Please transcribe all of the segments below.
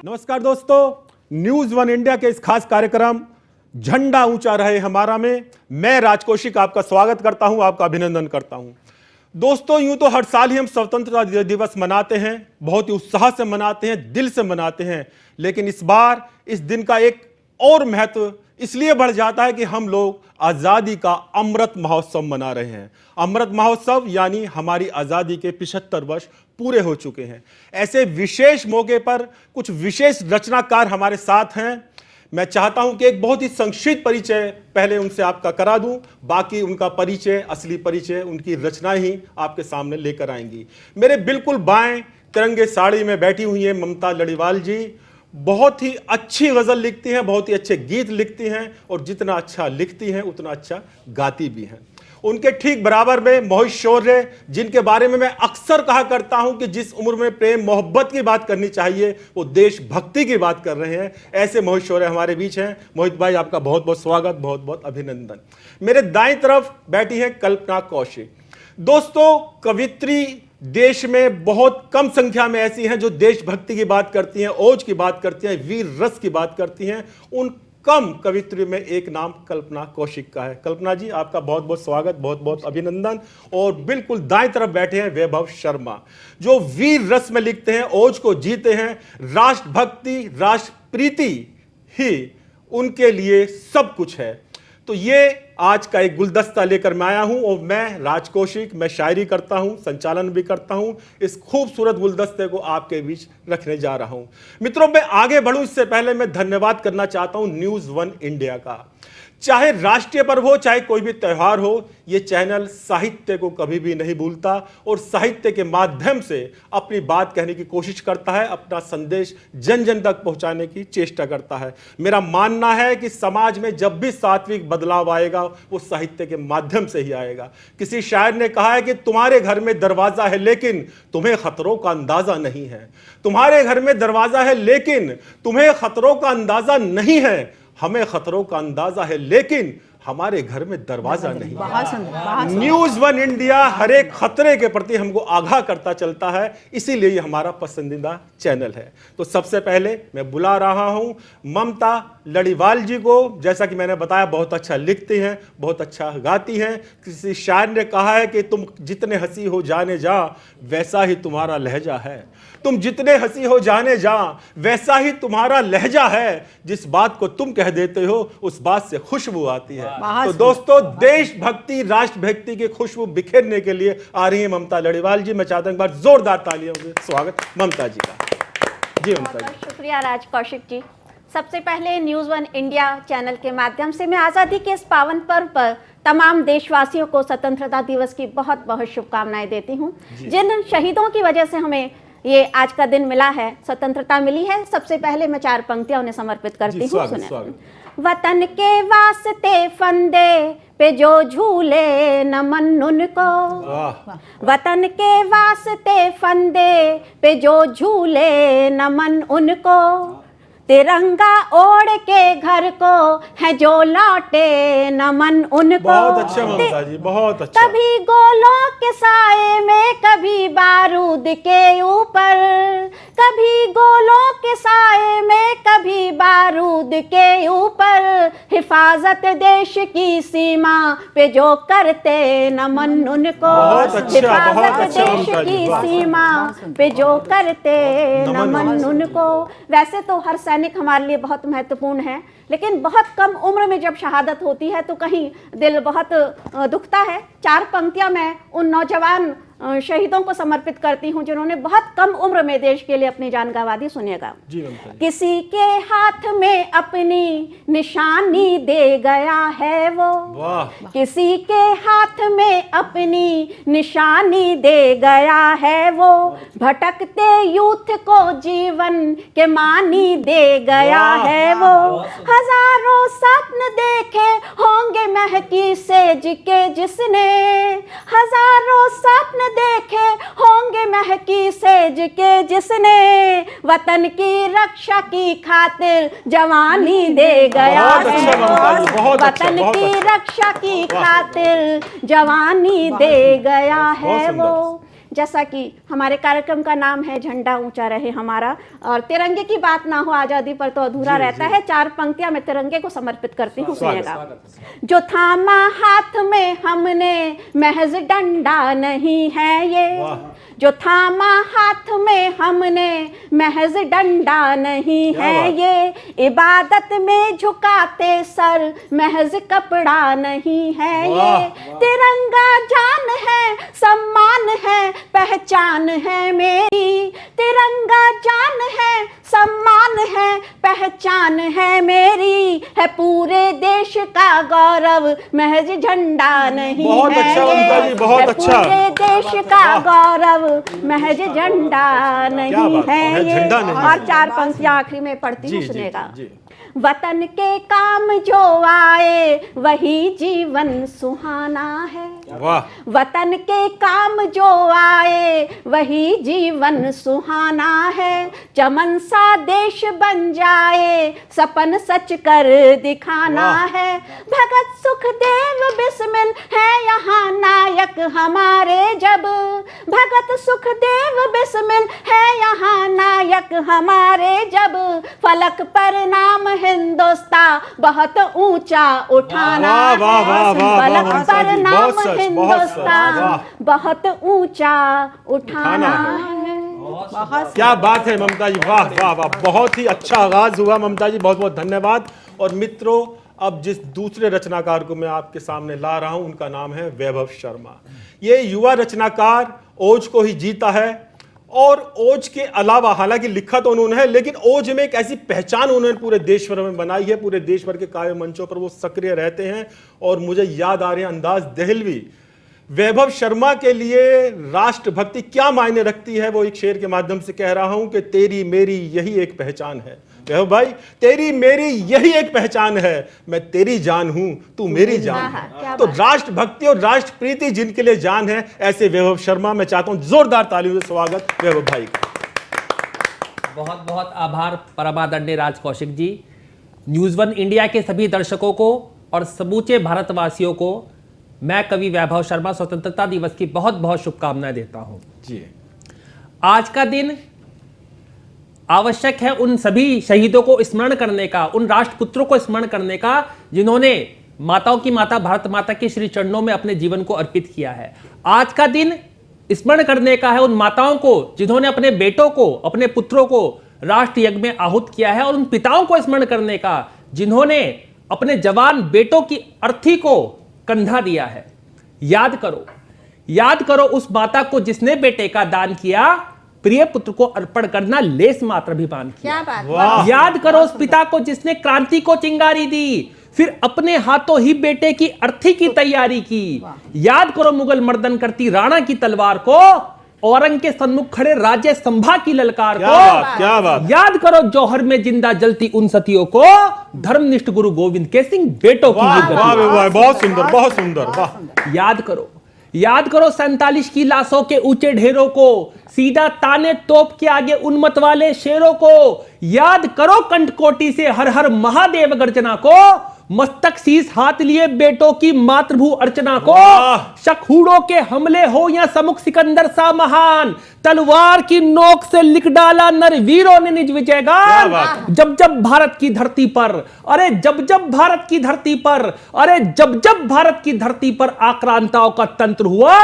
नमस्कार दोस्तों, news one India के इस खास कार्यक्रम झंडा ऊंचा रहे हमारा में मैं राज कौशिक आपका स्वागत करता हूं, आपका अभिनंदन करता हूं। दोस्तों, यूं तो हर साल ही हम स्वतंत्रता दिवस मनाते हैं, बहुत ही उत्साह से मनाते हैं, दिल से मनाते हैं, लेकिन इस बार इस दिन का एक और महत्व इसलिए बढ़ जाता है कि हम लोग आजादी का अमृत महोत्सव मना रहे हैं। अमृत महोत्सव यानी हमारी आजादी के 75 वर्ष पूरे हो चुके हैं। ऐसे विशेष मौके पर कुछ विशेष रचनाकार हमारे साथ हैं। मैं चाहता हूं कि एक बहुत ही संक्षिप्त परिचय पहले उनसे आपका करा दूं, बाकी उनका परिचय, असली परिचय, उनकी रचनाएं ही आपके सामने लेकर आएंगी। मेरे बिल्कुल बाएं तिरंगे साड़ी में बैठी हुई हैं ममता लड़ीवाल जी। बहुत ही अच्छी गजल लिखती हैं, बहुत ही अच्छे गीत लिखती हैं और जितना अच्छा लिखती हैं उतना अच्छा गाती भी हैं। उनके ठीक बराबर में मोहित शौर्य, जिनके बारे में मैं अक्सर कहा करता हूं कि जिस उम्र में प्रेम मोहब्बत की बात करनी चाहिए वो देशभक्ति की बात कर रहे हैं। ऐसे मोहित शौर्य हमारे बीच हैं। मोहित भाई, आपका बहुत बहुत स्वागत, बहुत बहुत अभिनंदन। मेरे दाईं तरफ बैठी है कल्पना कौशिक। दोस्तों, कवित्री देश में बहुत कम संख्या में ऐसी हैं जो देशभक्ति की बात करती हैं, ओज की बात करती हैं, वीर रस की बात करती हैं। उन कम कवित्री में एक नाम कल्पना कौशिक का है। कल्पना जी, आपका बहुत बहुत स्वागत, बहुत बहुत अभिनंदन। और बिल्कुल दाएं तरफ बैठे हैं वैभव शर्मा, जो वीर रस में लिखते हैं, ओज को जीते हैं। राष्ट्रभक्ति, राष्ट्र प्रीति ही उनके लिए सब कुछ है। तो ये आज का एक गुलदस्ता लेकर मैं आया हूं और मैं राज कौशिक, मैं शायरी करता हूं, संचालन भी करता हूं। इस खूबसूरत गुलदस्ते को आपके बीच रखने जा रहा हूं। मित्रों, मैं आगे बढ़ूं इससे पहले मैं धन्यवाद करना चाहता हूं न्यूज वन इंडिया का। चाहे राष्ट्रीय पर्व हो, चाहे कोई भी त्यौहार हो, ये चैनल साहित्य को कभी भी नहीं भूलता और साहित्य के माध्यम से अपनी बात कहने की कोशिश करता है, अपना संदेश जन जन तक पहुंचाने की चेष्टा करता है। मेरा मानना है कि समाज में जब भी सात्विक बदलाव आएगा वो साहित्य के माध्यम से ही आएगा। किसी शायर ने कहा है कि तुम्हारे घर में दरवाजा है लेकिन तुम्हें खतरों का अंदाजा नहीं है। तुम्हारे घर में दरवाजा है लेकिन तुम्हें खतरों का अंदाजा नहीं है। हमें खतरों का अंदाजा है लेकिन हमारे घर में दरवाजा नहीं। न्यूज वन इंडिया हर एक खतरे के प्रति हमको आगाह करता चलता है, इसीलिए ये हमारा पसंदीदा चैनल है। तो सबसे पहले मैं बुला रहा हूं ममता लड़ीवाल जी को। जैसा कि मैंने बताया, बहुत अच्छा लिखती हैं, बहुत अच्छा गाती हैं। किसी शायर ने कहा है कि तुम जितने हंसी हो जाने जा वैसा ही तुम्हारा लहजा है। तुम जितने हंसी हो जाने जा वैसा ही तुम्हारा लहजा है। जिस बात को तुम कह देते हो उस बात से खुशबू आती है। तो दोस्तों, देशभक्ति, राष्ट्रभक्ति की खुशबू बिखेरने के लिए आ रही है ममता लड़ीवाल जी। मैं चाहता हूं एक बार जोरदार तालियों से स्वागत ममता जी का। जी ममता जी। शुक्रिया राज कौशिक जी। सबसे पहले न्यूज वन इंडिया चैनल के माध्यम से मैं आज़ादी के इस पावन पर्व पर तमाम देशवासियों को स्वतंत्रता दिवस की बहुत बहुत शुभकामनाएं देती हूँ। जिन शहीदों की वजह से हमें ये आज का दिन मिला है, स्वतंत्रता मिली है, सबसे पहले मैं 4 पंक्तियां उन्हें समर्पित करती हूँ। सुने। वतन के वास्ते फंदे पे जो झूले नमन उनको, वतन के वास्ते फंदे पे जो झूले नमन उनको, तिरंगा ओढ़ के घर को है जो लौटे नमन उनको। बहुत अच्छा ममता जी, बहुत अच्छा। कभी गोलों के साए में, कभी बारूद के ऊपर, कभी गोलों के साए में, कभी बारूद के ऊपर, हिफाजत देश की सीमा पे जो करते नमन उनको। हिफाजत देश की सीमा पे जो करते नमन उनको। वैसे तो हर सैनिक हमारे लिए बहुत महत्वपूर्ण है, लेकिन बहुत कम उम्र में जब शहादत होती है तो कहीं दिल बहुत दुखता है। 4 पंक्तियां मैं उन नौजवान शहीदों को समर्पित करती हूं जिन्होंने बहुत कम उम्र में देश के लिए अपनी जान गंवा दी। सुनिएगा। किसी के हाथ में अपनी निशानी दे गया है वो, किसी के हाथ में अपनी निशानी दे गया है वो, भटकते यूथ को जीवन के मानी दे गया है वो। हजारों स्वप्न देखे होंगे महकी सेज के जिसने, हजारों स्वप्न देखे होंगे महकी सेज के जिसने, वतन की रक्षा की खातिर जवानी दे गया है वो, वतन की रक्षा की खातिर जवानी दे गया है वो। जैसा कि हमारे कार्यक्रम का नाम है झंडा ऊंचा रहे हमारा, और तिरंगे की बात ना हो आजादी पर तो अधूरा रहता है। 4 पंक्तियां मैं तिरंगे को समर्पित करती हूँ, सुनिएगा। जो थामा हाथ में हमने महज डंडा नहीं है ये, जो थामा हाथ में हमने महज डंडा नहीं है ये, इबादत में झुकाते सर महज कपड़ा नहीं है ये, तिरंगा जान है सम्मान है पहचान है मेरी, तिरंगा जान है सम्मान है पहचान है मेरी, है पूरे देश का गौरव महज झंडा नहीं बहुत है अच्छा ये, ममता जी, बहुत है अच्छा। पूरे देश का गौरव महज झंडा नहीं है ये। झंडा नहीं और 4 पंक्तियां आखिरी में पढ़ती हूँ, जी, सुनेगा। जी। वतन के काम जो आए वही जीवन सुहाना है, वाह। वतन के काम जो आए वही जीवन सुहाना है, चमन सा देश बन जाए सपन सच कर दिखाना है, भगत सुखदेव बिस्मिल है यहाँ नायक हमारे जब, भगत सुखदेव बिस्मिल है यहाँ नायक हमारे जब, फलक पर नाम हिंदुस्तां बहुत ऊंचा उठाना वाह, वाह, वाह, है, वाह, फलक वाह, पर जी, नाम बहुत सच, बहुत सच, हिंदुस्तां वाह। बहुत ऊंचा उठाना उठाना है। बहुत क्या बात है ममता जी, वाह वाह वाह, बहुत ही अच्छा आगाज हुआ ममता जी, बहुत बहुत धन्यवाद। और मित्रों, अब जिस दूसरे रचनाकार को मैं आपके सामने ला रहा हूं उनका नाम है वैभव शर्मा। ये युवा रचनाकार ओज को ही जीता है, और ओज के अलावा हालांकि लिखा तो उन्होंने है, लेकिन ओज में एक ऐसी पहचान उन्होंने पूरे देश भर में बनाई है। पूरे देश भर के काव्य मंचों पर वो सक्रिय रहते हैं। और मुझे याद आ रहे हैं अंदाज दहलवी। वैभव शर्मा के लिए राष्ट्रभक्ति क्या मायने रखती है, वो एक शेर के माध्यम से कह रहा हूं कि तेरी मेरी यही एक पहचान है। वैभव भाई, तेरी मेरी यही एक पहचान है, मैं तेरी जान हूं, तू मेरी जान है। तो राष्ट्रभक्ति और राष्ट्रप्रीति जिनके लिए जान है, ऐसे वैभव शर्मा, मैं चाहता हूं जोरदार तालियों से स्वागत वैभव भाई का। बहुत बहुत आभार परमादरणीय राज कौशिक जी। न्यूज़ 1 इंडिया के सभी दर्शकों को और समूचे भारतवासियों को मैं कवि वैभव शर्मा स्वतंत्रता दिवस की बहुत बहुत शुभकामनाएं देता हूं जी। आज का दिन आवश्यक है उन सभी शहीदों को स्मरण करने का, उन राष्ट्रपुत्रों को स्मरण करने का जिन्होंने माताओं की माता भारत माता के श्री चरणों में अपने जीवन को अर्पित किया है। आज का दिन स्मरण करने का है उन माताओं को जिन्होंने अपने बेटों को, अपने पुत्रों को राष्ट्र यज्ञ में आहूत किया है, और उन पिताओं को स्मरण करने का जिन्होंने अपने जवान बेटों की अर्थी को कंधा दिया है। याद करो उस माता को जिसने बेटे का दान किया, प्रिय पुत्र को अर्पण करना लेस मात्र भी मान किया। क्या बात। याद करो उस पिता को जिसने क्रांति को चिंगारी दी, फिर अपने हाथों ही बेटे की अर्थी की तैयारी की। याद करो मुगल मर्दन करती राणा की तलवार को, औरंग के सन्मुख खड़े राजे संभा की ललकार को। क्या बात। याद करो जौहर में जिंदा जलती उन सतियों को, धर्मनिष्ठ गुरु गोविंद के सिंह बेटों की वाह वाह गति। वाह, बहुत सुंदर, बहुत सुंदर, वाह। याद करो 47 की लाशों के ऊंचे ढेरों को, सीधा ताने तोप के आगे उन्मत वाले शेरों को। याद करो कंठकोटी से हर हर महादेव गर्जना को, मस्तक शीस हाथ लिए बेटों की मातृभू अर्चना को। शखूड़ों के हमले हो या समुख सिकंदर सा महान, तलवार की नोक से लिख डाला नरवीरों ने निज विजय गान। जब जब भारत की धरती पर, अरे जब जब भारत की धरती पर, अरे जब जब भारत की धरती पर आक्रांताओं का तंत्र हुआ,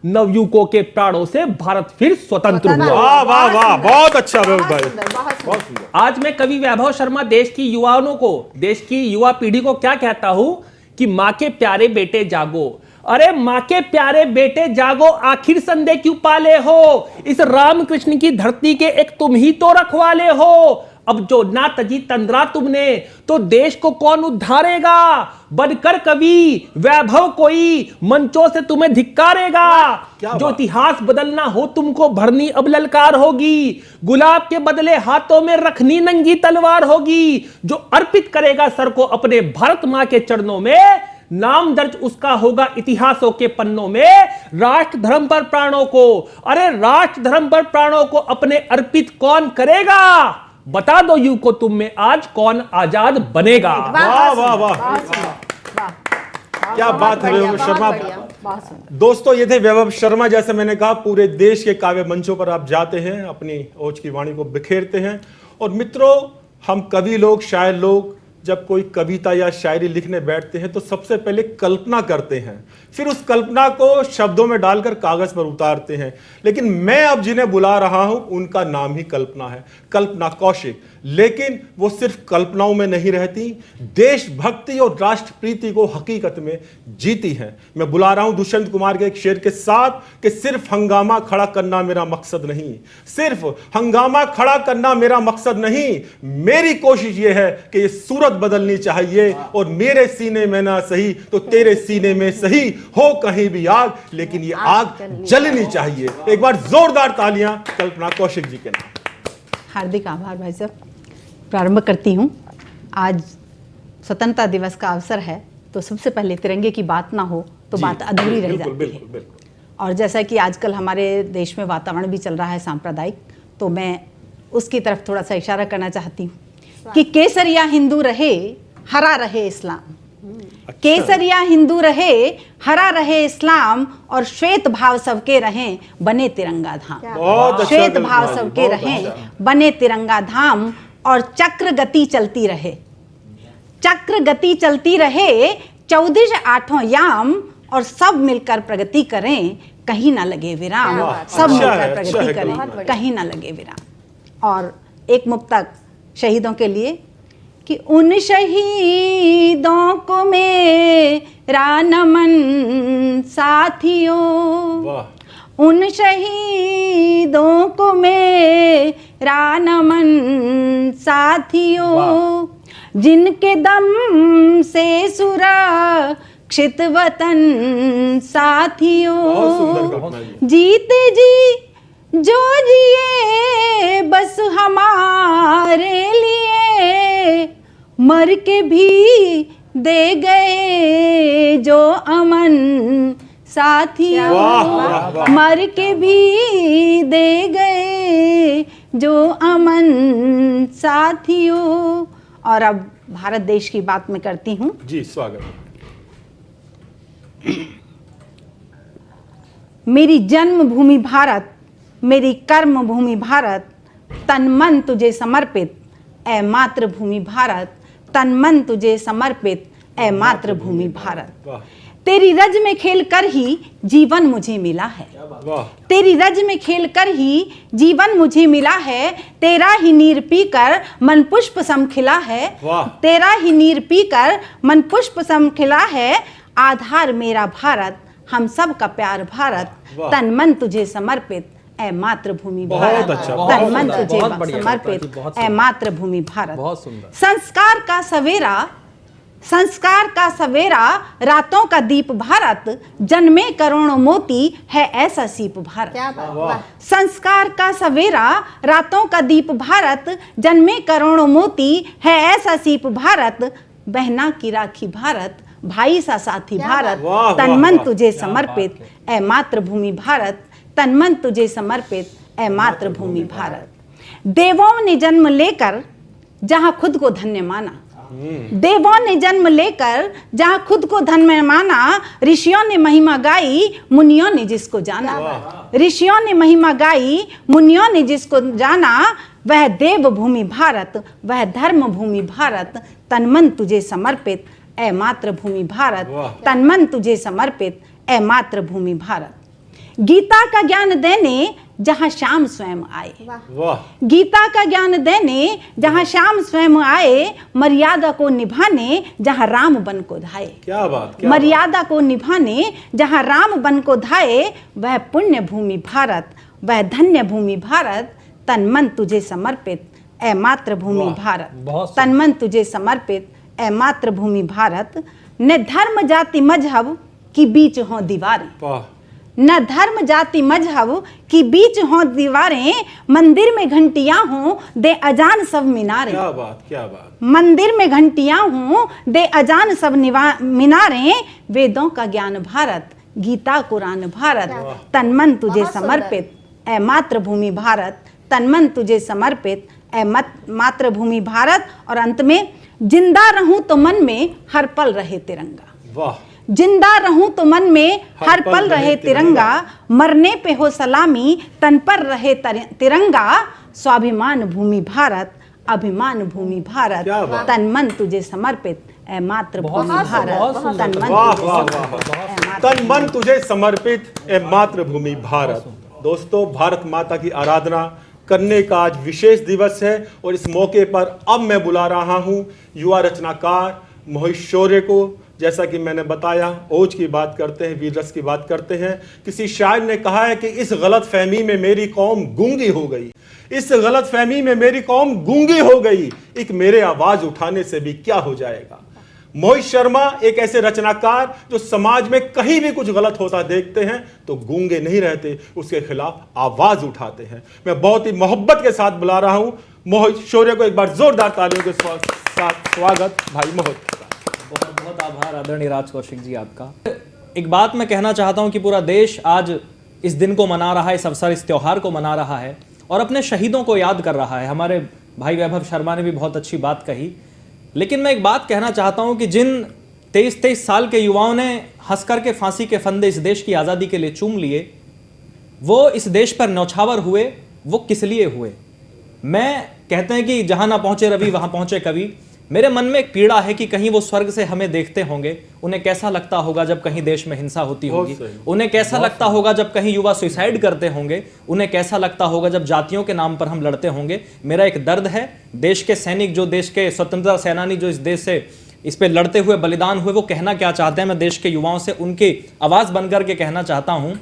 नवयुवकों के प्राणों से भारत फिर स्वतंत्र हुआ। वाह वाह वाह, बहुत अच्छा भाई, बहुत सुंदर। आज मैं कवि वैभव शर्मा देश की युवाओं को, देश की युवा पीढ़ी को क्या कहता हूं कि मां के प्यारे बेटे जागो। अरे मां के प्यारे बेटे जागो, आखिर संदेह क्यों पाले हो, इस रामकृष्ण की धरती के एक तुम ही तो रखवाले हो। अब जो ना तजी तंद्रा तुमने, तो देश को कौन उद्धारेगा। बनकर कवि वैभव कोई मंचों से तुम्हें धिक्कारेगा। जो इतिहास बदलना हो तुमको भरनी अब ललकार होगी, गुलाब के बदले हाथों में रखनी नंगी तलवार होगी। जो अर्पित करेगा सर को अपने भारत मां के चरणों में, नाम दर्ज उसका होगा इतिहासों के पन्नों में। राष्ट्र धर्म पर प्राणों को, अरे राष्ट्र धर्म पर प्राणों को अपने अर्पित कौन करेगा। बता दो युग को तुम में आज कौन आजाद बनेगा। वाह वाह वाह, क्या बात है वैभव शर्मा। बहुत सुंदर। दोस्तों ये थे वैभव शर्मा। जैसे मैंने कहा, पूरे देश के काव्य मंचों पर आप जाते हैं, अपनी ओज की वाणी को बिखेरते हैं। और मित्रों, हम कवि लोग, शायर लोग जब कोई कविता या शायरी लिखने बैठते हैं तो सबसे पहले कल्पना करते हैं, फिर उस कल्पना को शब्दों में डालकर कागज पर उतारते हैं। लेकिन मैं अब जिन्हें बुला रहा हूं उनका नाम ही कल्पना है, कल्पना कौशिक। लेकिन वो सिर्फ कल्पनाओं में नहीं रहती, देशभक्ति और राष्ट्र प्रीति को हकीकत में जीती हैं। मैं बुला रहा हूं दुष्यंत कुमार के एक शेर के साथ कि सिर्फ हंगामा खड़ा करना मेरा मकसद नहीं, सिर्फ हंगामा खड़ा करना मेरा मकसद नहीं, मेरी कोशिश ये है कि ये सूरत बदलनी चाहिए और मेरे सीने में ना सही तो तेरे सीने में सही हो कहीं भी आग, लेकिन ये आग जलनी चाहिए। एक बार जोरदार तालियां कल्पना कौशिक जी के नाम। हार्दिक आभार भाई साहब। प्रारंभ करती हूँ। आज स्वतंत्रता दिवस का अवसर है, तो सबसे पहले तिरंगे की बात ना हो तो बात अधूरी रह जाती है। बिल्कुल। और जैसा कि आजकल हमारे देश में वातावरण भी चल रहा है सांप्रदायिक, तो मैं उसकी तरफ थोड़ा सा इशारा करना चाहती हूँ कि केसरिया हिंदू रहे, हरा रहे इस्लाम। केसरिया हिंदू रहे, हरा रहे इस्लाम, और श्वेत भाव सबके रहें, बने तिरंगा धाम। बहुत अच्छा श्वेत कल्पना भाव जी, सबके बहुत रहें, अच्छा। बने तिरंगा धाम, और चक्र गति चलती रहे, चक्र गति चलती रहे, 14 आठों याम, और सब मिलकर प्रगति करें, कहीं ना लगे विराम। सब अच्छा मिलकर है, प्रगति अच्छा है करें, कल्पना। कहीं ना लगे विराम। और एक मुक्तक शहीदों के लिए कि उन शहीदों को मेरा नमन साथियों, वाह। उन शहीदों को मेरा नमन साथियों, जिनके दम से सुरक्षित वतन साथियों, बहुत सुंदर कल्पना जी। जीते जी जो जिए बस हमारे लिए, मर के भी दे गए जो अमन साथियों, वाह, वाह, वाह। मर के भी दे गए जो अमन साथियों। और अब भारत देश की बात मैं करती हूँ। जी स्वागत। मेरी जन्मभूमि भारत, मेरी कर्म भूमि भारत, तन मन तुझे समर्पित ऐ मातृभूमि भारत, तन मन तुझे समर्पित ऐ मातृभूमि भारत। वाह तेरी रज में खेल कर ही जीवन मुझे मिला है, वाह। तेरी रज में खेल कर ही जीवन मुझे मिला है, तेरा ही नीर पीकर मन पुष्प सम खिला है, वाह। तेरा ही नीर पीकर मन पुष्प सम खिला है, आधार मेरा भारत, हम सब का प्यार भारत, वाह। तन मन तुझे समर्पित ऐ मातृभूमि बहुत भारत, अच्छा, तन मन बहुत तुझे बढ़िया, समर्पित बहुत ऐ सुंदर। मातृभूमि भारत। बहुत सुंदर। संस्कार का सवेरा, संस्कार का सवेरा, रातों का दीप भारत, जन्मे करोड़ों मोती है ऐसा सीप भारत। क्या बात, वाह। वाह। संस्कार का सवेरा, रातों का दीप भारत, जन्मे करोड़ों मोती है ऐसा सीप भारत, बहना की राखी भारत, भाई सा साथी क्या भारत, वाह, तन वाह, मन वाह। तुझे समर्पित ऐ मातृभूमि भारत, तन मन तुझे समर्पित ऐ मातृभूमि भारत। देवों ने जन्म लेकर जहां खुद को धन्य माना, देवों ने जन्म लेकर जहां खुद को धन्य माना, ऋषियों ने महिमा गाई, मुनियों ने जिसको जाना, ऋषियों ने महिमा गाई, मुनियों ने जिसको जाना, वह देव भूमि भारत, वह धर्म भूमि भारत, तन मन तुझे समर्पित ऐ मातृभूमि भारत, वाह। तन मन तुझे समर्पित ऐ मातृभूमि भारत। गीता का ज्ञान देने जहां श्याम स्वयं आए, वाह गीता का ज्ञान देने जहां श्याम स्वयं आए, मर्यादा को निभाने जहां राम बन को धाये, क्या बात, क्या मर्यादा को निभाने जहां राम बन को धाये, वह पुण्य भूमि भारत, वह धन्य भूमि भारत, तन मन तुझे समर्पित ऐ मातृभूमि वाह, भारत, बहुत तन मन तुझे समर्पित ऐ मातृभूमि भारत। न धर्म जाति मजहब की बीच हों दीवारें, वाह न धर्म जाति मजहब की बीच हों दीवारें, मंदिर में घंटियां हों दे अजान सब मीनारें, क्या बात, क्या बात। मंदिर में घंटियां हों दे अजान सब मीनारें, वेदों का ज्ञान भारत, गीता कुरान भारत, तन मन तुझे बहुत सुंदर। समर्पित ऐ मातृभूमि भारत, तन मन तुझे समर्पित ऐ मातृभूमि भारत। और अंत में, जिंदा रहूं तो मन में हर पल रहे तिरंगा, वाह जिंदा रहूं तो मन में हर पल रहे तिरंगा, मरने पे हो सलामी तन पर रहे तिरंगा, स्वाभिमान भूमि भारत, अभिमान भूमि भारत, तन मन तुझे समर्पित ए मातृभूमि भारत, तन मन वाह तुझे वाह समर्पित वाह ए मातृ- तन मन तुझे समर्पित ए मातृभूमि भारत। दोस्तों, भारत माता की आराधना करने का आज विशेष दिवस है और इस मौके पर अब मैं बुला रहा हूं युवा रचनाकार मोहित शौर्य को। जैसा कि मैंने बताया, ओज की बात करते हैं, वीर रस की बात करते हैं। किसी शायर ने कहा है कि इस गलत फहमी में मेरी कौम गूंगी हो गई, इस गलत फहमी में मेरी कौम गूंगी हो गई, एक मेरे आवाज उठाने से भी क्या हो जाएगा। मोहित शर्मा एक ऐसे रचनाकार जो समाज में कहीं भी कुछ गलत होता देखते हैं तो गूंगे नहीं रहते, उसके खिलाफ आवाज उठाते हैं। मैं बहुत ही मोहब्बत के साथ बुला रहा हूं मोहित शौर्य को। एक बार जोरदार तालियों के साथ स्वागत भाई मोहित। बहुत बहुत आभार आदरणीय राज कौशिक जी आपका। एक बात मैं कहना चाहता हूं कि पूरा देश आज इस दिन को मना रहा है, इस अवसर, इस त्योहार को मना रहा है और अपने शहीदों को याद कर रहा है। हमारे भाई वैभव शर्मा ने भी बहुत अच्छी बात कही, लेकिन मैं एक बात कहना चाहता हूं कि जिन 23-23 साल के युवाओं ने हंस करके फांसी के फंदे इस देश की आज़ादी के लिए चूम लिए, वो इस देश पर न्यौछावर हुए, वो किस लिए हुए? मैं कहते हैं कि जहां ना पहुंचे रवि वहां पहुंचे कवि। मेरे मन में एक पीड़ा है कि कहीं वो स्वर्ग से हमें देखते होंगे, उन्हें कैसा लगता होगा जब कहीं देश में हिंसा होती होगी, उन्हें कैसा लगता होगा जब कहीं युवा सुसाइड करते होंगे, उन्हें कैसा लगता होगा जब जातियों के नाम पर हम लड़ते होंगे। मेरा एक दर्द है, देश के सैनिक, जो देश के स्वतंत्रता सेनानी जो इस देश से इस पे लड़ते हुए बलिदान हुए, वो कहना क्या चाहते हैं। मैं देश के युवाओं से उनकी आवाज बनकर के कहना चाहता हूं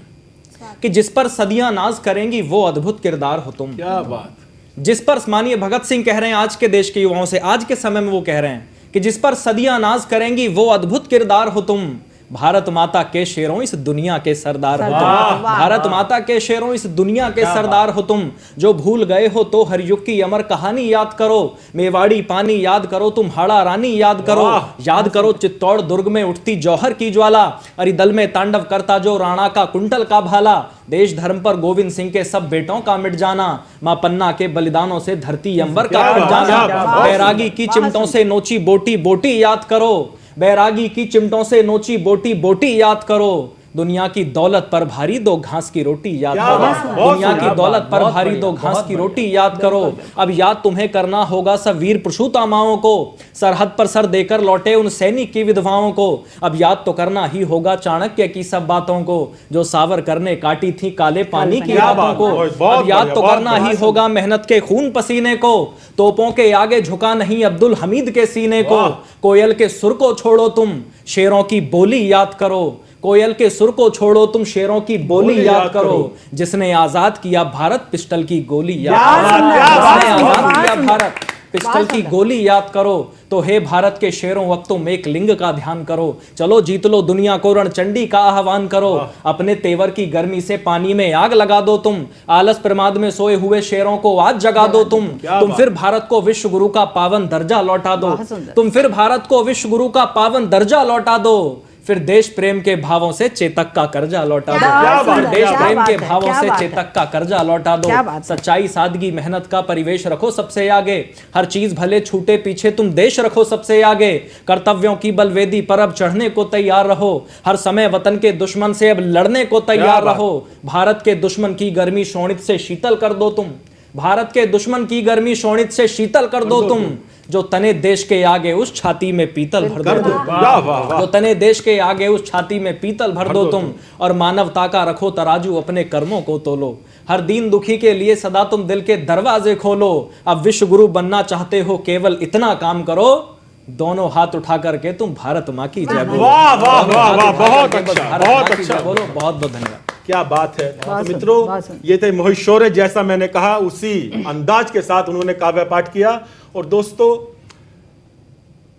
कि जिस पर सदियां नाज करेंगी वो अद्भुत किरदार हो तुम। क्या बात। जिस पर माननीय भगत सिंह कह रहे हैं आज के देश के युवाओं से, आज के समय में वो कह रहे हैं कि जिस पर सदियां नाज करेंगी वो अद्भुत किरदार हो तुम, भारत माता के शेरों इस दुनिया के सरदार हो तुम, भारत माता के शेरों इस दुनिया के सरदार हो तुम। जो भूल गए हो तो हर युग की अमर कहानी याद करो, मेवाड़ी पानी याद करो, तुम हाड़ा रानी याद करो, याद करो चित्तौड़ दुर्ग में उठती जौहर की ज्वाला, अरिदल में तांडव करता जो राणा का कुंटल का भाला, देश धर्म पर गोविंद सिंह के सब बेटों का मिट जाना, मां पन्ना के बलिदानों से धरती अंबर का फट जाना, बैरागी की चिमटों से नोची बोटी बोटी याद करो, बैरागी की चिमटों से नोची बोटी बोटी याद करो, दुनिया की दौलत पर भारी दो घास की रोटी याद करो, दुनिया की दौलत पर भारी दो घास की रोटी याद करो। अब याद तुम्हें करना होगा सब वीर प्रसूता माओं को, सरहद पर सर देकर लौटे उन सैनिक की विधवाओं को। अब याद तो करना ही होगा चाणक्य की सब बातों को, जो सावर करने काटी थी काले पानी की रातों को। अब याद तो करना ही होगा मेहनत के खून पसीने को, तोपों के आगे झुका नहीं अब्दुल हमीद के सीने को। कोयल के सुर को छोड़ो तुम शेरों की बोली याद करो, कोयल के सुर को छोड़ो तुम शेरों की बोली याद करो, जिसने आजाद किया भारत पिस्टल की गोली याद करो, जिसने आजाद किया भारत पिस्टल की गोली याद करो। तो हे भारत के शेरों अब तुम एक लिंग का ध्यान करो, चलो जीत लो दुनिया को रणचंडी का आह्वान करो, अपने तेवर की गर्मी से पानी में आग लगा दो तुम, आलस प्रमाद में सोए हुए शेरों को आज जगा दो तुम फिर भारत को विश्व गुरु का पावन दर्जा लौटा दो, तुम फिर भारत को विश्व गुरु का पावन दर्जा लौटा दो, फिर देश प्रेम के भावों से चेतक का कर्जा लौटा दो, फिर देश प्रेम के भावों से चेतक का कर्जा लौटा दो। सच्चाई, सादगी, मेहनत का परिवेश रखो सबसे आगे, हर चीज भले छूटे पीछे तुम देश रखो सबसे आगे, कर्तव्यों की बलवेदी पर अब चढ़ने को तैयार रहो, हर समय वतन के दुश्मन से अब लड़ने को तैयार रहो। भारत के दुश्मन की गर्मी शोणित से शीतल कर दो तुम, भारत के दुश्मन की गर्मी शोणित से शीतल कर दो तुम, जो तने देश के आगे उस छाती में पीतल भर दो तुम, जो तने देश के आगे उस छाती में पीतल भर दो तुम, और मानवता का रखो तराजू अपने कर्मों को तोलो, हर दीन दुखी के लिए सदा तुम दिल के दरवाजे खोलो। अब विश्व गुरु बनना चाहते हो केवल इतना काम करो, दोनों हाथ उठा करके तुम भारत माँ की जय बोलो। वाह वाह वाह वाह, बहुत अच्छा, बहुत अच्छा बोलो। बहुत बहुत धन्यवाद। क्या बात है। तो मित्रों, ये थे मोहित शौर्य, जैसा मैंने कहा उसी अंदाज के साथ उन्होंने काव्य पाठ किया। और दोस्तों,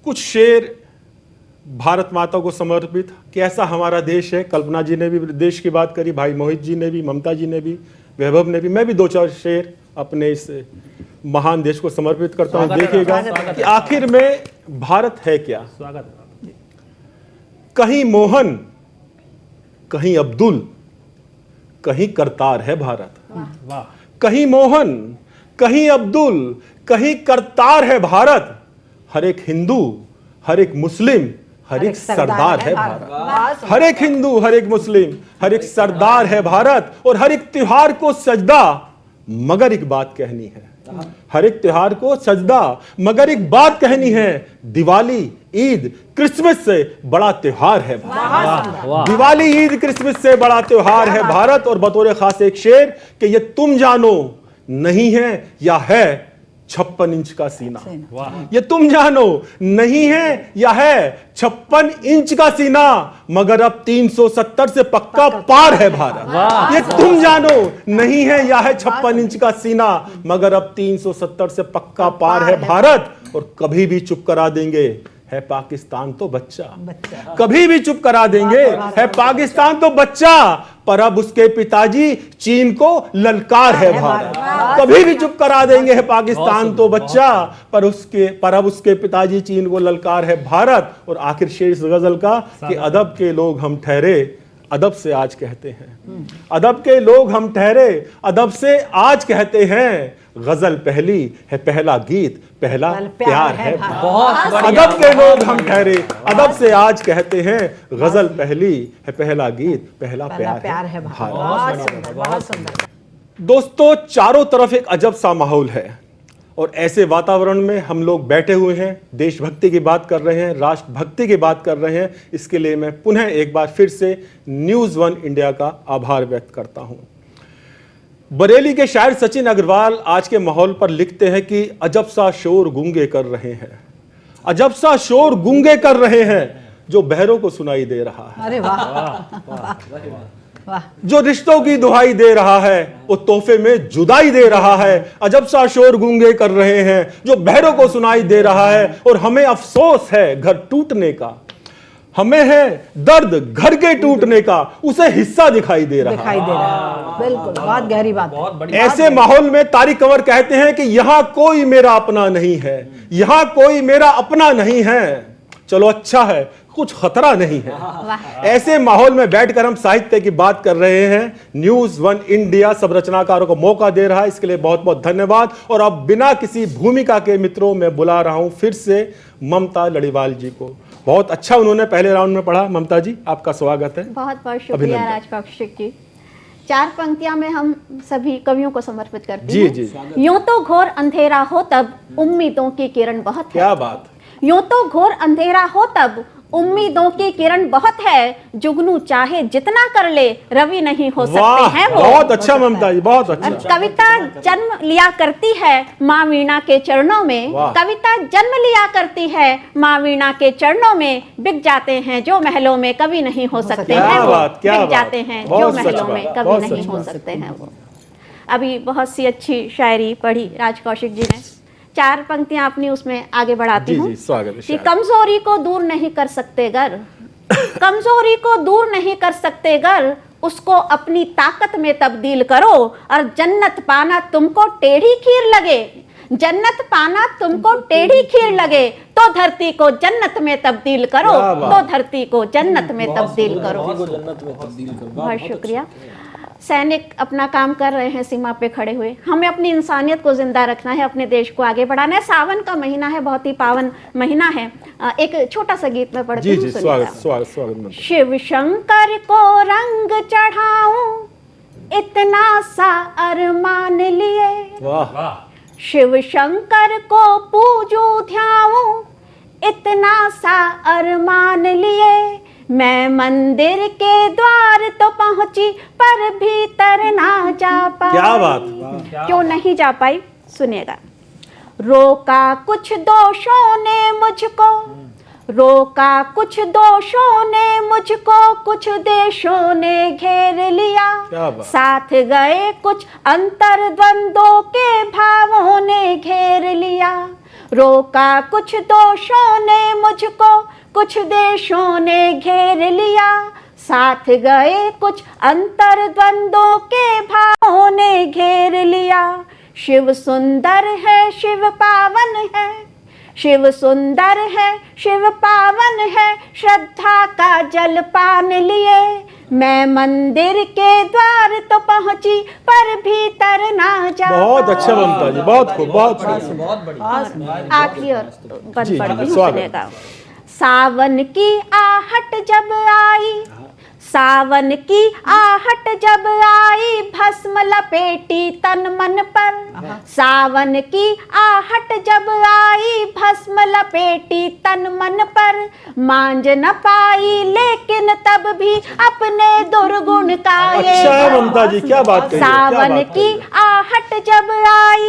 कुछ शेर भारत माता को समर्पित, कैसा हमारा देश है। कल्पना जी ने भी देश की बात करी, भाई मोहित जी ने भी, ममता जी ने भी, वैभव ने भी, मैं भी 2-4 शेर अपने इस महान देश को समर्पित करता हूं। देखिएगा कि आखिर में भारत है क्या। कहीं मोहन, कहीं अब्दुल, कहीं करतार है भारत। कहीं मोहन, कहीं अब्दुल, कहीं करतार है भारत। हर एक हिंदू, हर एक मुस्लिम, हर एक सरदार है भारत। भारत। हर एक हिंदू, हर एक मुस्लिम, हर एक सरदार है भारत। और हर एक त्योहार को सजदा, मगर एक बात कहनी है, हर एक त्योहार को सजदा मगर एक बात कहनी है, दिवाली, ईद, क्रिसमस से बड़ा त्योहार है भारत। दिवाली, ईद, क्रिसमस से बड़ा त्योहार है भारत। और बतौर खास एक शेर कि ये तुम जानो नहीं है या है 56 इंच का सीना। ये तुम जानो नहीं है या है 56 इंच का सीना, मगर अब 370 से पक्का पार है भारत। ये तुम जानो नहीं है या है 56 इंच का सीना, मगर अब 370 से पक्का पार है भारत। और कभी भी चुप करा देंगे है पाकिस्तान तो बच्चा, कभी भी चुप करा देंगे है पाकिस्तान तो बच्चा, पर अब उसके पिताजी चीन को ललकार है भारत। कभी भी चुप करा देंगे है पाकिस्तान तो बच्चा, पर अब उसके पिताजी चीन को ललकार है भारत। और आखिर शेर इस गजल का कि अदब के लोग हम ठहरे, अदब से आज कहते हैं, अदब के लोग हम ठहरे, अदब से आज कहते हैं, गजल पहली है पहला गीत, पहला प्यार है। बहुत बढ़िया। अदब के लोग हम ठहरे, अदब से आज कहते हैं, गजल पहली है पहला गीत, पहला प्यार है भारत। बहुत सुंदर, बहुत सुंदर। दोस्तों, चारों तरफ एक अजब सा माहौल है और ऐसे वातावरण में हम लोग बैठे हुए हैं, देशभक्ति की बात कर रहे हैं, राष्ट्रभक्ति की बात कर रहे हैं। इसके लिए मैं पुनः एक बार फिर से न्यूज़ 1 इंडिया का आभार व्यक्त करता हूं। बरेली के शायर सचिन अग्रवाल आज के माहौल पर लिखते हैं कि अजब सा शोर गूंगे कर रहे हैं, अजब सा शोर गूंगे कर रहे हैं, जो बहरों को सुनाई दे रहा है। अरे वाह, जो रिश्तों की दुहाई दे रहा है, वो तोहफे में जुदाई दे रहा है। अजब सा शोर गूंगे कर रहे हैं, जो बहरों को सुनाई दे रहा है। और हमें अफसोस है घर टूटने का, हमें है दर्द घर के टूटने का, उसे हिस्सा दिखाई दे रहा है। बिल्कुल, बहुत गहरी बात है। ऐसे माहौल में तारिक कंवर कहते हैं कि यहां कोई मेरा अपना नहीं है, यहां कोई मेरा अपना नहीं है, चलो अच्छा है कुछ खतरा नहीं है। ऐसे माहौल में बैठकर हम साहित्य की बात कर रहे हैं। न्यूज़ 1 इंडिया सब रचनाकारों को मौका दे रहा है, इसके लिए बहुत बहुत धन्यवाद। और अब बिना किसी भूमिका के मित्रों में बुला रहा हूं फिर से ममता लड़ीवाल जी को। बहुत अच्छा उन्होंने पहले राउंड में पढ़ा। ममता जी, आपका स्वागत है। बहुत बहुत शुक्रिया राजकौशिक जी। 4 पंक्तियां में हम सभी कवियों को समर्पित करती जी हैं। जी, यूं तो घोर अंधेरा हो तब उम्मीदों की किरण बहुत है। क्या बात। यूं तो घोर अंधेरा हो तब उम्मीदों की किरण बहुत है, जुगनू चाहे जितना कर ले रवि नहीं हो सकते हैं वो। बहुत अच्छा ममता जी, बहुत अच्छा। कविता जन्म लिया करती है माँ वीणा के चरणों में, कविता जन्म लिया करती है माँ वीणा के चरणों में। बिक जाते हैं जो महलों में कवि नहीं हो सकते हैं वो, बिक जाते हैं जो महलों में कवि नहीं हो सकते हैं वो। अभी बहुत सी अच्छी शायरी पढ़ी राजकौशिक जी ने। 4 पंक्तियां अपनी उसमें आगे बढ़ाती हूँ कि कमजोरी को दूर नहीं कर सकते गर, कमजोरी को दूर नहीं कर सकते गर, उसको अपनी ताकत में तब्दील करो। और जन्नत पाना तुमको टेढ़ी खीर लगे, जन्नत पाना तुमको टेढ़ी खीर लगे, तो धरती को जन्नत में तब्दील करो, तो धरती को जन्नत में तब्दील करो। बहुत शुक्रिया। सैनिक अपना काम कर रहे हैं सीमा पे खड़े हुए, हमें अपनी इंसानियत को जिंदा रखना है, अपने देश को आगे बढ़ाना है। सावन का महीना है, बहुत ही पावन महीना है। एक छोटा सा गीत में पढ़ती हूँ, सुनिएगा। शिव शंकर को रंग चढ़ाऊं इतना सा अरमान लिए, शिव शंकर को पूजू ध्याऊं इतना सा अरमान लिए। मैं मंदिर के द्वार तो पहुंची पर भीतर ना जा पाई। क्या बात। क्यों नहीं जा पाई, सुनिएगा। रोका कुछ दोषों ने मुझको, रोका कुछ दोषों ने मुझको, कुछ देशों ने घेर लिया। साथ गए कुछ अंतर्द्वंदों के भावों ने घेर लिया। रोका कुछ दोषों ने मुझको, कुछ देशों ने घेर लिया। साथ गए कुछ अंतर्द्वंदों के भावों ने घेर लिया। शिव सुंदर है, शिव पावन है, शिव सुंदर है, शिव पावन है, श्रद्धा का जलपान लिए। मैं मंदिर के द्वार तो पहुंची पर भीतर ना जा। बहुत अच्छा ममता जी, बहुत खूब, बहुत बढ़िया। आखिरी और बंद पढ़ती हूँ, सुनिएगा। सावन की आहट जब आई, सावन की आहट जब आई, भस्म लपेटी तन मन पर। सावन की आहट जब आई, भस्म लपेटी तन मन पर। मांझ न पाई लेकिन तब भी अपने दुर्गुण का ये अच्छा है ममता जी, क्या बात कही है, क्या सावन बात की कही है। आहट जब आई,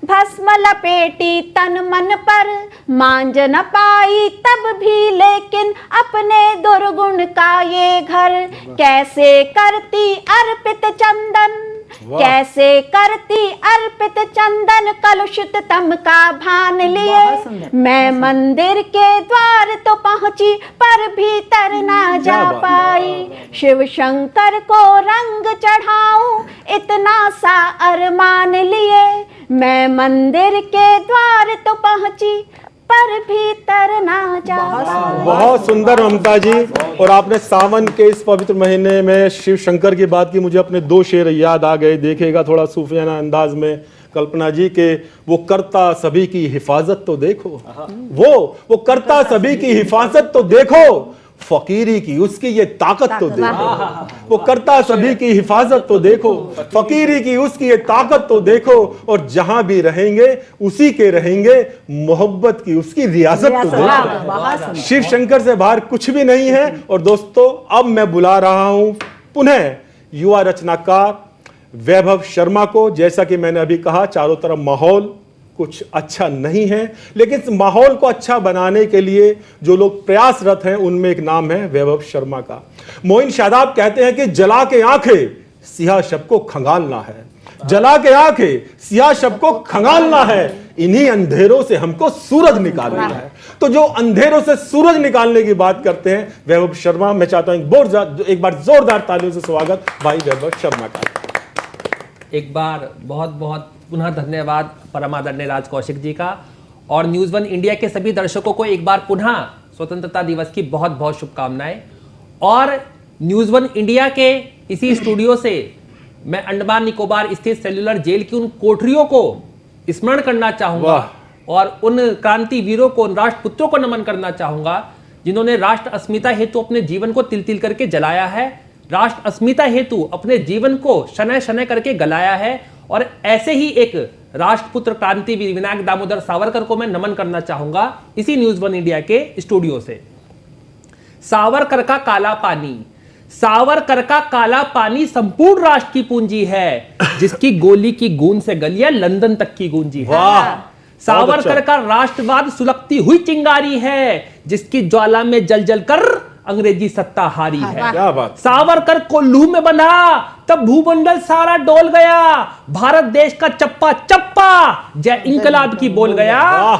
भस्म लपेटी तन मन पर। मांझ न पाई तब भी लेकिन अपने दुर्गुण का ये घर। कैसे करती अर्पित चंदन, कैसे करती अर्पित चंदन, कलुषित तम का भान लिए। मैं मंदिर के द्वार तो पहुंची पर भीतर ना जा पाई। शिव शंकर को रंग चढ़ाऊं इतना सा अरमान लिए। मैं मंदिर के द्वार तो पहुंची पर भीतर ना जा पाई। बहुत सुंदर ममता जी। और आपने सावन के इस पवित्र महीने में शिव शंकर की बात की, मुझे अपने दो शेर याद आ गए। देखेगा थोड़ा सूफियाना अंदाज में कल्पना जी के, वो करता सभी की हिफाजत तो देखो, वो करता सभी की हिफाजत तो देखो, फकीरी की उसकी ये ताकत तो देखो। वो करता सभी की हिफाजत तो देखो, फकीरी की उसकी ये ताकत तो देखो। और जहां भी रहेंगे उसी के रहेंगे, मोहब्बत की उसकी रियाजत तो देखो। शिव शंकर से बाहर कुछ भी नहीं है। और दोस्तों, अब मैं बुला रहा हूं पुनः युवा रचनाकार वैभव शर्मा को। जैसा कि मैंने अभी कहा, चारों तरफ माहौल कुछ अच्छा नहीं है, लेकिन इस माहौल को अच्छा बनाने के लिए जो लोग प्रयासरत हैं, उनमें एक नाम है वैभव शर्मा का। मोइन शादाब कहते हैं कि जला के आंखें सियाह शब को खंगालना है, जला के आंखें सियाह शब को खंगालना है, इन्हीं अंधेरों से हमको सूरज निकालना है। तो जो अंधेरों से सूरज निकालने की बात करते हैं वैभव शर्मा, मैं चाहता हूं एक बार जोरदार तालियों से स्वागत भाई वैभव शर्मा का। एक बार बहुत बहुत पुनः धन्यवाद परमादरणीय राज कौशिक जी का, और न्यूज़ वन इंडिया के सभी दर्शकों को एक बार पुनः स्वतंत्रता दिवस की बहुत बहुत शुभकामनाएं। और न्यूज़ वन इंडिया के इसी स्टूडियो से मैं अंडमान निकोबार स्थित सेल्युलर जेल की उन कोठरियों को स्मरण करना चाहूंगा और उन क्रांतिवीरों को, उन राष्ट्रपुत्रों को नमन करना चाहूंगा जिन्होंने राष्ट्र अस्मिता हेतु अपने जीवन को तिल तिल करके जलाया है, राष्ट्र अस्मिता हेतु अपने जीवन को शनय शनय करके गलाया है। और ऐसे ही एक राष्ट्रपुत्र क्रांतिवीर विनायक दामोदर सावरकर को मैं नमन करना चाहूंगा इसी न्यूज़ वन इंडिया के स्टूडियो से। सावरकर का काला पानी, सावरकर का काला पानी संपूर्ण राष्ट्र की पूंजी है, जिसकी गोली की गूंज से गलियां लंदन तक की गूंजी है। सावरकर का राष्ट्रवाद सुलगती हुई चिंगारी है, जिसकी ज्वाला में जल जल कर अंग्रेजी सत्ता हारी है। क्या बात। सावरकर को लूह में बंधा तब भूमंडल सारा डोल गया, भारत देश का चप्पा चप्पा जय इंकलाब की बोल गया।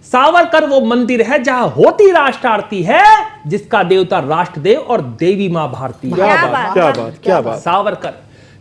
सावरकर वो मंदिर है जहां होती राष्ट्र आरती है, जिसका देवता राष्ट्रदेव और देवी मां भारती है। क्या बात, क्या बात, क्या बात।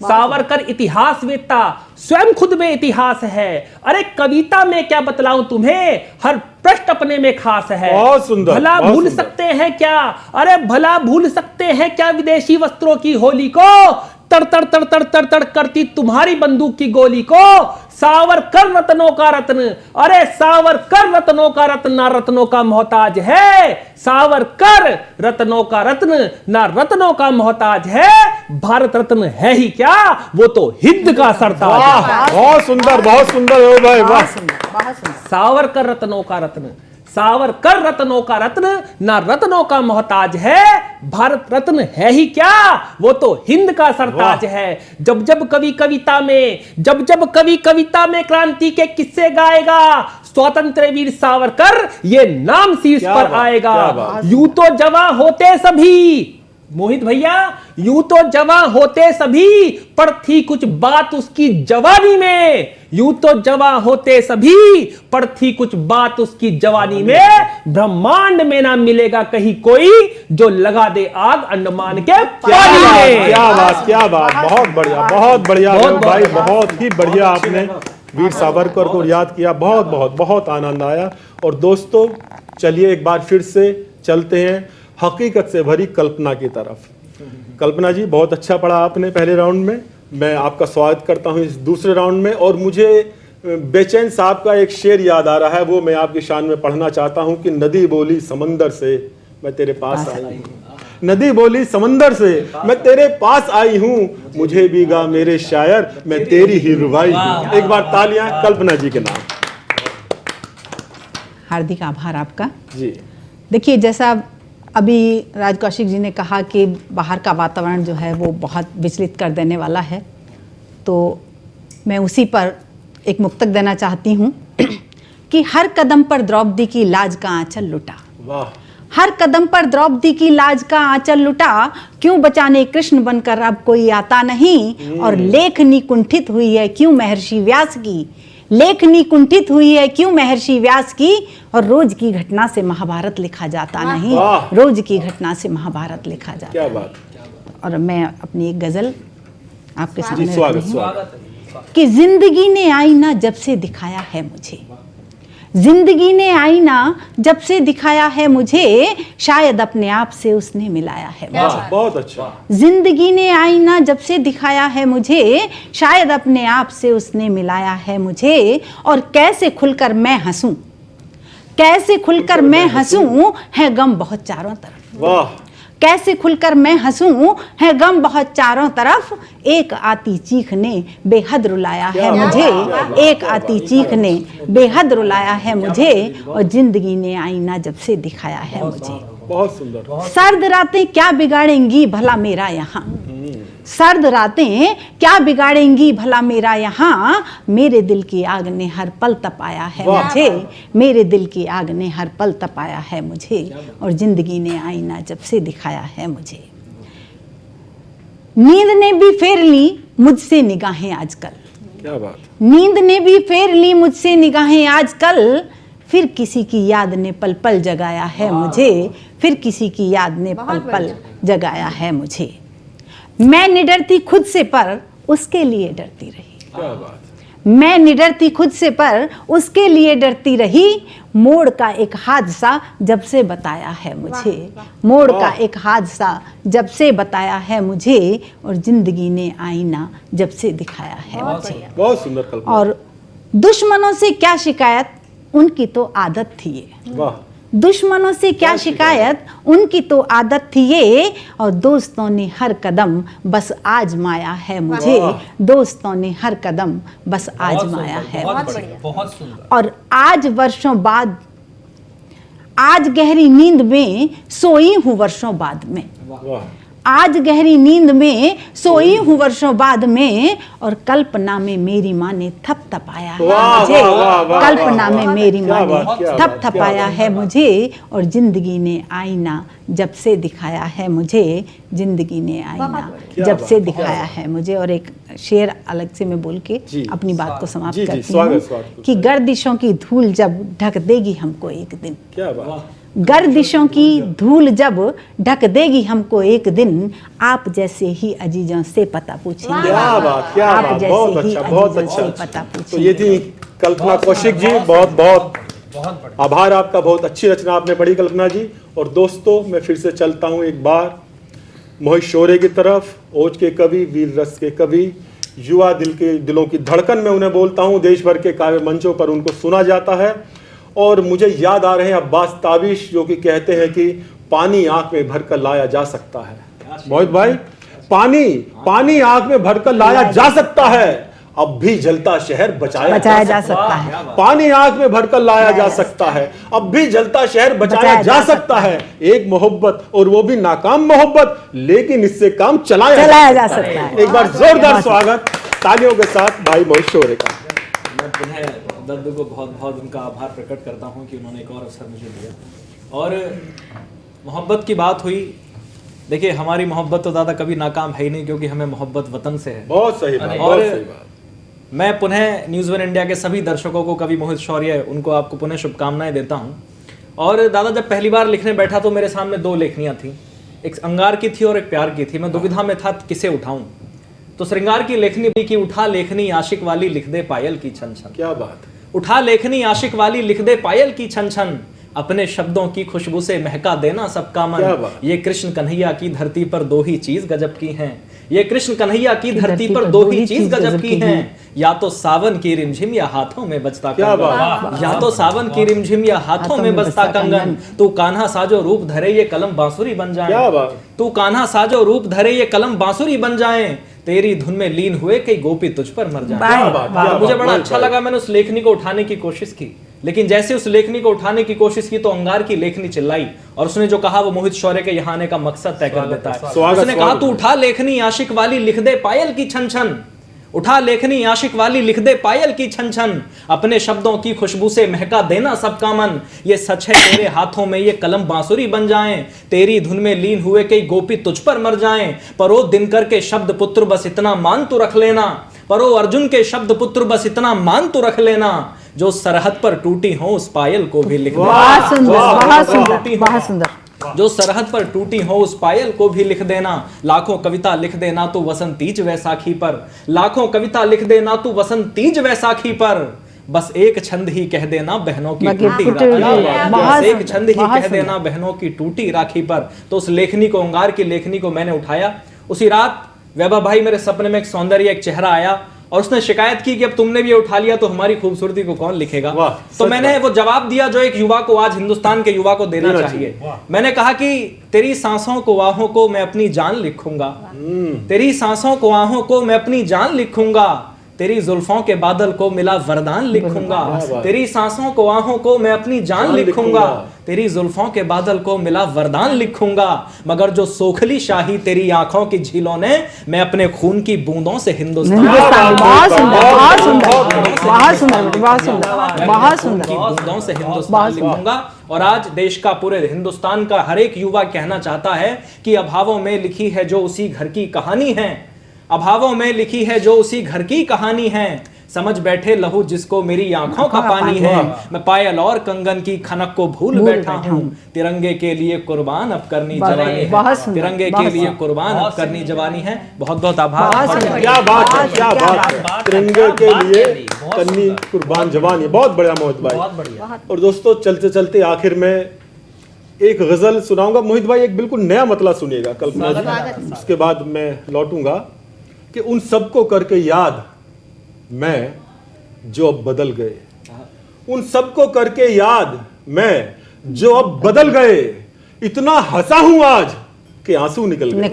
सावरकर इतिहासवेत्ता, स्वयं खुद में इतिहास है। अरे कविता में क्या बतलाऊं तुम्हें, हर प्रश्न अपने में खास है। बहुत सुंदर, भला बहुत भूल सुंदर। सकते हैं क्या, अरे भला भूल सकते हैं क्या विदेशी वस्त्रों की होली को, तड़ तड़ तड़ तड़ तड़ तड़ करती तुम्हारी बंदूक की गोली को। सावरकर रत्नों का रत्न, अरे सावरकर रत्नों का रत्न, ना रत्नों का मोहताज है। सावरकर रत्नों का रत्न, ना रत्नों का मोहताज है। भारत रत्न है ही क्या, वो तो हिंद का सरताज है। बहुत सुंदर, बहुत सुंदर हो भाई, वाह। सावरकर रत्नों का रत्न, सावरकर रत्नों का रत्न, ना रत्नों का मोहताज है। भारत रत्न है ही क्या, वो तो हिंद का सरताज है। जब जब कवि कविता में क्रांति के किस्से गाएगा, स्वतंत्र वीर सावरकर ये नाम शीर्ष क्या पर बात, आएगा। क्या बात। यूं तो जवां होते सभी, मोहित भैया, यूं तो जवां होते सभी, पर थी कुछ बात उसकी जवानी में। यूं तो जवां होते सभी, पर थी कुछ बात उसकी जवानी में। ब्रह्मांड में ना मिलेगा कहीं कोई, जो लगा दे आग अंडमान के पानी में। क्या बात, क्या बात, बहुत बढ़िया, बहुत बढ़िया बहुत भाई, बहुत ही बढ़िया आपने वीर सावरकर को याद किया। बहुत बहुत बहुत आनंद आया। और दोस्तों, चलिए एक बार फिर से चलते हैं हकीकत से भरी कल्पना की तरफ। कल्पना जी, बहुत अच्छा पढ़ा आपने पहले राउंड में, मैं आपका स्वागत करता हूं इस दूसरे राउंड में। और मुझे बेचैन साहब का एक शेर याद आ रहा है, वो मैं आपकी शान में पढ़ना चाहता हूं कि नदी बोली समंदर से मैं तेरे पास आई हूं, नदी बोली समंदर से मैं तेरे पास आई हूं, मुझे भी गा मेरे शायर मैं तेरी ही रुबाई हूं। एक बार तालियां कल्पना जी के नाम। हार्दिक आभार आपका जी देखिए, जैसा अभी राज कौशिक जी ने कहा कि बाहर का वातावरण जो है वो बहुत विचलित कर देने वाला है, तो मैं उसी पर एक मुक्तक देना चाहती हूँ कि हर कदम पर द्रौपदी की लाज का आंचल लुटा, वाह, हर कदम पर द्रौपदी की लाज का आंचल लुटा, क्यों बचाने कृष्ण बनकर अब कोई आता नहीं, और लेखनी कुंठित हुई है क्यों महर्षि व्यास की, लेखनी कुंठित हुई है क्यों महर्षि व्यास की, और रोज की घटना से महाभारत लिखा जाता नहीं, वाह। रोज की घटना से महाभारत लिखा जाता क्या है। बात। और मैं अपनी एक गजल आपके जी सामने रख स्वागत रही हूँ स्वागत। कि जिंदगी ने आईना जब से दिखाया है मुझे, जिंदगी ने आईना जब से दिखाया है मुझे, शायद अपने आप से उसने मिलाया है मुझे। वाह, बहुत अच्छा। जिंदगी ने आईना जब से दिखाया है मुझे, शायद अपने आप से उसने मिलाया है मुझे, और कैसे खुलकर मैं हंसूं, कैसे खुलकर मैं हंसूं, है गम बहुत चारों तरफ, वाह, कैसे खुलकर मैं हंसूं, है गम बहुत चारों तरफ, एक आती चीख ने बेहद रुलाया है मुझे, एक आती चीख ने बेहद रुलाया है मुझे, और जिंदगी ने आईना जब से दिखाया है मुझे। बहुत सुंदर। सर्द रातें क्या बिगाड़ेंगी भला मेरा यहाँ, सर्द रातें क्या बिगाड़ेंगी भला मेरा यहाँ, मेरे दिल की आग ने हर पल तपाया है वाह। मुझे, मेरे दिल की आग ने हर पल तपाया है मुझे, और जिंदगी ने आईना जब से दिखाया है मुझे। नींद ने भी फेर ली मुझसे निगाहें आजकल, क्या बात। नींद ने भी फेर ली मुझसे निगाहें आजकल, फिर किसी की याद ने पल पल जगाया है मुझे, फिर किसी की याद ने पल पल जगाया है मुझे। मैं निडरती खुद से पर उसके लिए डरती रही, क्या बात। मैं निडरती खुद से पर उसके लिए डरती रही, मोड़ का एक हादसा जब से बताया है मुझे, मोड़ का एक हादसा जब से बताया है मुझे, और जिंदगी ने आईना जब से दिखाया है मुझे। बहुत सुंदर कल्पना। और दुश्मनों से क्या शिकायत, उनकी तो आदत थी ये, वाह, दुश्मनों से क्या शिकायत, उनकी तो आदत थी ये, और दोस्तों ने हर कदम बस आजमाया है मुझे, दोस्तों ने हर कदम बस आजमाया है मुझे। बहुत सुंदर। और आज वर्षों बाद, आज गहरी नींद में सोई हूँ वर्षों बाद में, वाह, आज गहरी नींद में सोई हूँ वर्षों बाद में, और कल्पना में मेरी माँ ने थपथपाया है वाह, मुझे, वाह, वाह, वाह, कल्पना में मेरी क्या माँ बात, क्या ने बात, थपथपाया क्या है मुझे, और जिंदगी ने आईना जब से दिखाया है मुझे, जिंदगी ने आईना क्या जब बात, से दिखाया है मुझे। और एक शेर अलग से मैं बोल के जी। अपनी बात को समाप्त जी, करती स्वागत, हूँ स्वागत। कि गर्दिशों की धूल जब ढक देगी हमको एक दिन, क्या बात। गर्दिशों की धूल जब ढक देगी हमको एक दिन, आप जैसे ही अजीजों से पता पूछेंगे, क्या बात, क्या आप बात। जैसे बहुत ही अच्छा, बहुत अजीजों से अच्छा। पता तो पूछेंगे। ये थी कल्पना कौशिक जी। बहुत बहुत आभार आपका, बहुत अच्छी रचना आपने पढ़ी कल्पना जी। और दोस्तों मैं फिर से चलता हूँ एक बार मोहित शौर्य की तरफ, ओज के कवि, वीर रस के कवि, युवा दिलों की धड़कन में उन्हें बोलता हूँ। देश भर के काव्य मंचों पर उनको सुना जाता है। और मुझे याद आ रहे हैं अब्बास ताबिश, जो कि कहते हैं कि पानी आंख में भरकर लाया जा सकता है। मोहित भाई, पानी आंख में भरकर लाया जा सकता है, अब भी जलता शहर बचाया जा सकता है। पानी आंख में भरकर लाया जा सकता है, अब भी जलता शहर बचाया जा सकता है। एक मोहब्बत, और वो भी नाकाम मोहब्बत, लेकिन इससे काम चलाया जा सकता है। एक बार जोरदार स्वागत तालियों के साथ भाई मोहित शौर्य का। मैं पुनः दर्द को बहुत बहुत उनका आभार प्रकट करता हूं कि उन्होंने एक और अवसर मुझे दिया। और मोहब्बत की बात हुई, देखिए हमारी मोहब्बत तो ज़्यादा कभी नाकाम है ही नहीं, क्योंकि हमें मोहब्बत वतन से है। बहुत सही बात, और बहुत सही बात। मैं पुनः न्यूज़ वन इंडिया के सभी दर्शकों को, कवि मोहित शौर्य, उनको आपको पुनः शुभकामनाएं देता हूं। और दादा जब पहली बार लिखने बैठा तो मेरे सामने दो लेखनियां थी, एक अंगार की थी और एक प्यार की थी। मैं दुविधा में था किसे उठाऊं। तो श्रृंगार की लेखनी की उठा लेखनी आशिक वाली लिख दे पायल की छन छन, क्या बात। उठा लेखनी आशिक वाली लिख दे पायल की छन छन, अपने शब्दों की खुशबू से महका देना सबका क्या मन। बात। ये कृष्ण कन्हैया की धरती पर दो ही चीज गजब की हैं, ये कृष्ण कन्हैया की धरती पर दो ही चीज गजब की हैं, या तो सावन की रिमझिम या हाथों में बजता कंगन, या तो सावन की रिमझिम या हाथों में बजता कंगन। तू कान्हा साजो रूप धरे ये कलम बांसुरी बन जाए, तू कान्हा साजो रूप धरे ये कलम बांसुरी बन जाए, तेरी धुन में लीन हुए कई गोपी तुझ पर मर जाए। मुझे बड़ा अच्छा लगा, मैंने उस लेखनी को उठाने की कोशिश की, लेकिन जैसे उस लेखनी को उठाने की कोशिश की तो अंगार की लेखनी चिल्लाई, और उसने जो कहा वो मोहित शौर्य के यहाँ आने का मकसद तय कर देता है। उसने कहा तू उठा लेखनी आशिक वाली लिख दे पायल की छन छन, उठा लेखनी आशिक वाली लिख दे पायल की छन छन, अपने शब्दों की खुशबू से महका देना सबका मन, ये सच है तेरे हाथों में ये कलम बांसुरी बन जाएं, तेरी धुन में लीन हुए कई गोपी तुझ पर मर जाएं, परो दिनकर के शब्द पुत्र बस इतना मान तू रख लेना, परो अर्जुन के शब्द पुत्र बस इतना मान तू रख लेना, जो सरहद पर टूटी हो उस पायल को भी लिख देना। बहुत सुंदर, बहुत सुंदर, बहुत सुंदर। जो सरहद पर टूटी हो उस पायल को भी लिख देना, लाखों कविता लिख देना तू वसंतीज वैसाखी पर, लाखों कविता लिख देना तू वसंतीज वैसाखी पर, बस एक छंद ही कह देना बहनों की टूटी राखी पर, बस एक छंद ही कह देना बहनों की टूटी राखी पर। तो उस लेखनी को, अंगार की लेखनी को मैंने उठाया। उसी रात वैभव भाई मेरे सपने में एक सौंदर्य, एक चेहरा आया और उसने शिकायत की कि अब तुमने भी ये उठा लिया तो हमारी खूबसूरती को कौन लिखेगा। तो मैंने वो जवाब दिया जो एक युवा को, आज हिंदुस्तान के युवा को देना चाहिए। मैंने कहा कि तेरी सांसों को आहों को मैं अपनी जान लिखूंगा, तेरी सांसों को आहों को मैं अपनी जान लिखूंगा, तेरी जुल्फों के बादल को मिला वरदान लिखूंगा, तेरी सांसों को आहों को मैं अपनी जान लिखूंगा, तेरी जुल्फों के बादल को मिला वरदान लिखूंगा, मगर जो सोखली शाही तेरी आंखों की झीलों ने, मैं अपने खून की बूंदों से हिंदुस्तान बूंदों से हिंदुस्तान लिखूंगा। और आज देश का, पूरे हिंदुस्तान का हर एक युवा कहना चाहता है कि अभावों में लिखी है जो उसी घर की कहानी है, अभावों में लिखी है जो उसी घर की कहानी है, समझ बैठे लहू जिसको मेरी आंखों का पानी है, मैं पायल और कंगन की खनक को भूल बैठा हूँ, तिरंगे के लिए कुर्बान अब करनी जवानी है, तिरंगे के लिए कुर्बान अब करनी जवानी है। बहुत बहुत आभार। क्या बात है, क्या बात है, तिरंगे के लिए करनी कुर्बान जवानी, बहुत बढ़िया मोहित भाई। और दोस्तों चलते चलते आखिर में एक गजल सुनाऊंगा। मोहित भाई एक बिल्कुल नया मतलब सुनिएगा, कल्पना जी, उसके बाद मैं लौटूंगा कि उन सबको करके याद मैं जो अब बदल गए, उन सबको करके याद मैं जो अब बदल गए, इतना हंसा हूं आज कि आंसू निकल गए,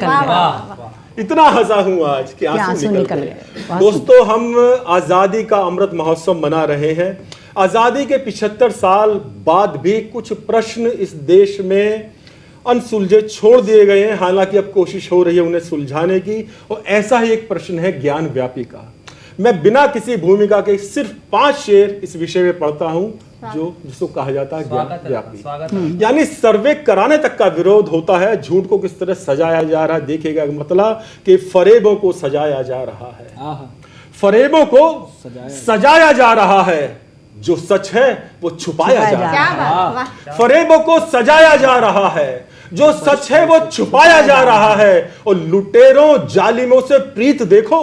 इतना हंसा हूं आज कि आंसू निकल गए। दोस्तों हम आजादी का अमृत महोत्सव मना रहे हैं। आजादी के 75 साल बाद भी कुछ प्रश्न इस देश में अनसुलझे छोड़ दिए गए हैं, हालांकि अब कोशिश हो रही है उन्हें सुलझाने की। और ऐसा ही एक प्रश्न है ज्ञान व्यापी का। मैं बिना किसी भूमिका के सिर्फ 5 शेर इस विषय में पढ़ता हूं जो जिसको कहा जाता है ज्ञान व्यापी। यानी सर्वे कराने तक का विरोध होता है, झूठ को किस तरह सजाया जा रहा है। देखिएगा मतलब कि फरेबों को सजाया जा रहा है, फरेबों को सजाया जा रहा है, जो सच है वो छुपाया जा रहा है। फरेबों को सजाया जा रहा है, जो सच है वो छुपाया जा रहा है। और लुटेरों जालिमों से प्रीत देखो,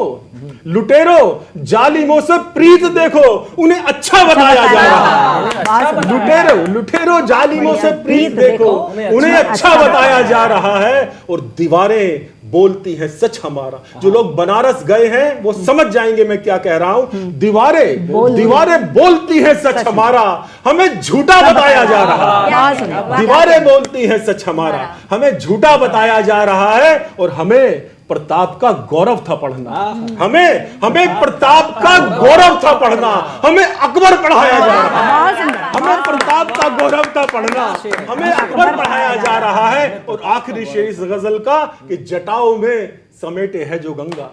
लुटेरों जालिमों से प्रीत देखो, उन्हें अच्छा बताया जा रहा है। लुटेरों जालिमों से प्रीत देखो, उन्हें अच्छा बताया जा रहा है। और दीवारें बोलती है सच हमारा। जो लोग बनारस गए हैं वो समझ जाएंगे मैं क्या कह रहा हूं। दीवारें बोलती है सच हमारा, हमें झूठा बताया जा रहा है। दीवारें बोलती है सच हमारा, हमें झूठा बताया जा रहा है। और हमें प्रताप का गौरव था पढ़ना, हमें प्रताप का गौरव था पढ़ना, हमें अकबर पढ़ाया जा रहा है। हमें प्रताप का गौरव था पढ़ना, हमें अकबर पढ़ाया जा रहा है। और आखिरी शेर इस गजल का कि जटाओं में समेटे है जो गंगा,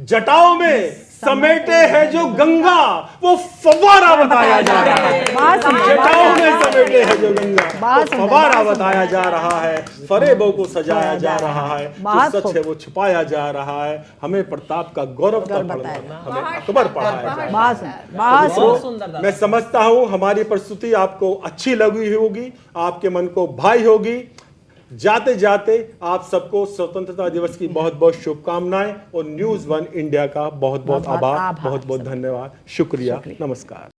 जटाओं में समेटे है जो गंगा, वो फव्वारा बताया जा रहा है। जटाओं में समेटे है जो गंगा, वो फव्वारा बताया जा रहा है। फरेबों को सजाया जा रहा है, जो सच है वो छुपाया जा रहा है। हमें प्रताप का गौरव था पढ़ना, हमें अकबर पढ़ाया जा रहा है। मैं समझता हूं हमारी प्रस्तुति आपको अच्छी लगी होगी, आपके मन को भाई होगी। जाते जाते आप सबको स्वतंत्रता दिवस की बहुत बहुत शुभकामनाएं और न्यूज़ 1 इंडिया का बहुत बहुत आभार, बहुत बहुत धन्यवाद, शुक्रिया, नमस्कार।